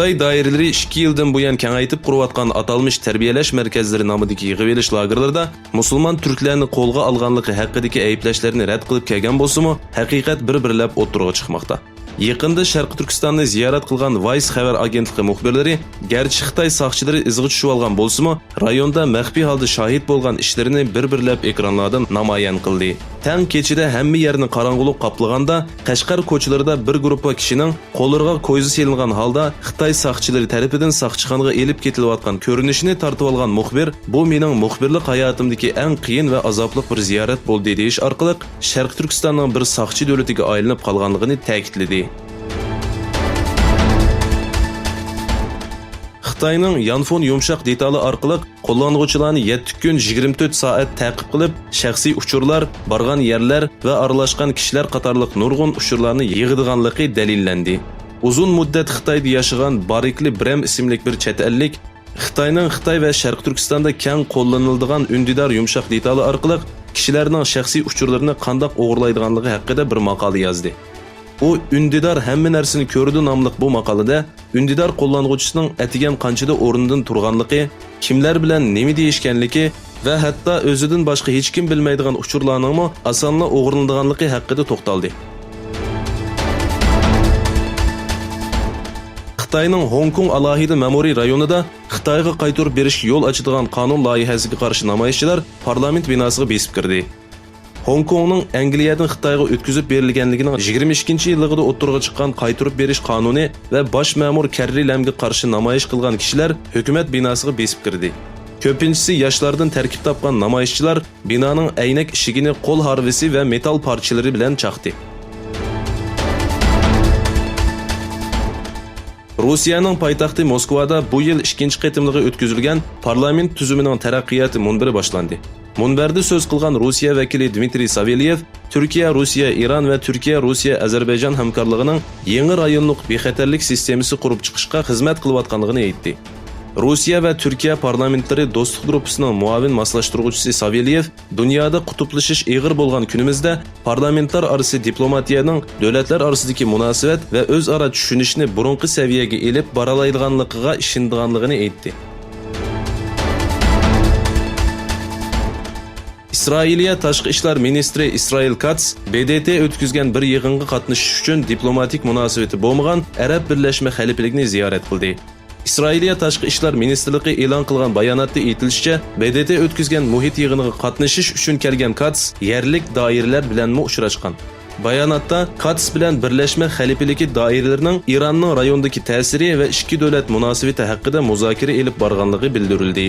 Xitoy doiralari 2 yildan buyon kengaytib qurayotgan atalmış tarbiyalash markazlari nomidagi yig'ilish lagerlarida musulmon turklarni qo'lga olganligi haqidagi ayblashlarni rad qilib kelgan bo'lsa-mu, haqiqat bir-birlab o'tirg'a chiqmoqda. Yaqında Sharq Turkistonni ziyorat qilgan Vice xabar agentligi muxbirlari garchi Xitoy soqchilari izg'i tushib olgan bo'lsa-mu, rayonda maxfiy holda shohid bo'lgan ishlarini bir-birlab ekranlardan namoyon qildi. Tang kechida hamma yerni qorong'ulik qoplaganda Qashqar ko'chalarida bir guruh kishining qo'llariga ko'yzi selingan holda Xitoy soqchilari tarafidan soqchixonaga elib ketilayotgan ko'rinishini tortib olgan muxbir, bu mening muxbirlik hayotimdagi eng qiyin va azobli bir ziyorat bo'ldi deyish orqali Sharq Turkistonning bir soqchi davlatiga aylanib qolganligini ta'kidladi. Xitoyning Yanfon yumshoq detali orqali qo'llanuvchilarni 7 kun 24 soat ta'qib qilib, shaxsiy uchurlar, borgan yerlar va aralashgan kishilar qatorliq nurg'un uchurlarni yig'adiganligi dalillandi. Uzun muddat Xitoyda yashagan Barikli Brem ismli bir chet ellik Xitoyning Xitoy va Sharq Turkistonda keng qo'llaniladigan undidor yumshoq detali orqali kishilarning shaxsiy uchurlarini qanday o'g'irlaydiganligi haqida bir maqola yozdi. U Ündidar hamma narsani ko'rdi nomli bu maqolada Ündidar qo'llanuvchisining atigan qanchada o'rnidan turganligi, kimlar bilan nima deyishganligi va hatto o'zidan boshqa hech kim bilmaydigan uchurlarning osonla o'g'irlanadiganligi haqida to'xtaldi. Xitoyning Hong Kong alohida ma'muriy rayonida Xitoyga qaytarib berishga yo'l ochadigan qonun loyihasiga qarshi namoyishchilar parlament binosiga besib kirdi. Hong Kongning Angliyadan Xitoyga o'tkazib berilganligining 22-yilligida o'ttirg'a chiqqan qaytarib berish qonuni va bosh ma'mur Carrie Lamga qarshi namoyish qilgan kishilar hukumat binosiga besib kirdi. Ko'pinchisi yoshlardan tarkib topgan namoyishchilar binoning aynak eshigini qo'l harvisi va metal parchalari bilan chaqdi. Rossiyaning poytaxti Moskvada bu yil 2-chi qatimliga o'tkazilgan parlament tuzumining taraqqiyoti munbiri boshlandi. Munbarda so'z qilgan Rossiya vakili Dmitriy Savelyev, Turkiya, Rossiya, Iran va Turkiya, Rossiya, Ozarbayjon hamkorligining yangi rayonlik bexatarlik sistemasi qurib chiqishga xizmat qilayotganligini aytdi. Rossiya va Turkiya parlamentlari do'stlik gruppasining muavin maslashtiruvchisi Savelyev, dunyoda qutblashish ig'ir bo'lgan kunimizda parlamentlar orasi diplomatiyaning davlatlar orasidagi munosabat va o'zaro tushunishni burunqi saviyaga elib boralaydiganligiga ishonganligini aytdi. İsrailiya Tashqi ishlar ministri Israel Katz BDT o'tkazgan bir yig'inga qatnashish uchun diplomatik munosabati bo'lmagan Arab Birlashma Xalifligini ziyorat qildi. İsrailiya Tashqi ishlar ministrligi e'lon qilgan bayonotda aytilishicha, BDT o'tkazgan muhit yig'iniga qatnashish uchun kelgan Katz yerlik doiralar bilan uchrashgan. Bayonotda Katz bilan Birlashma Xalifligi doiralarining Iranning rayondagi ta'siri va ikki davlat munosabati haqida muzokara elib borganligi bildirildi.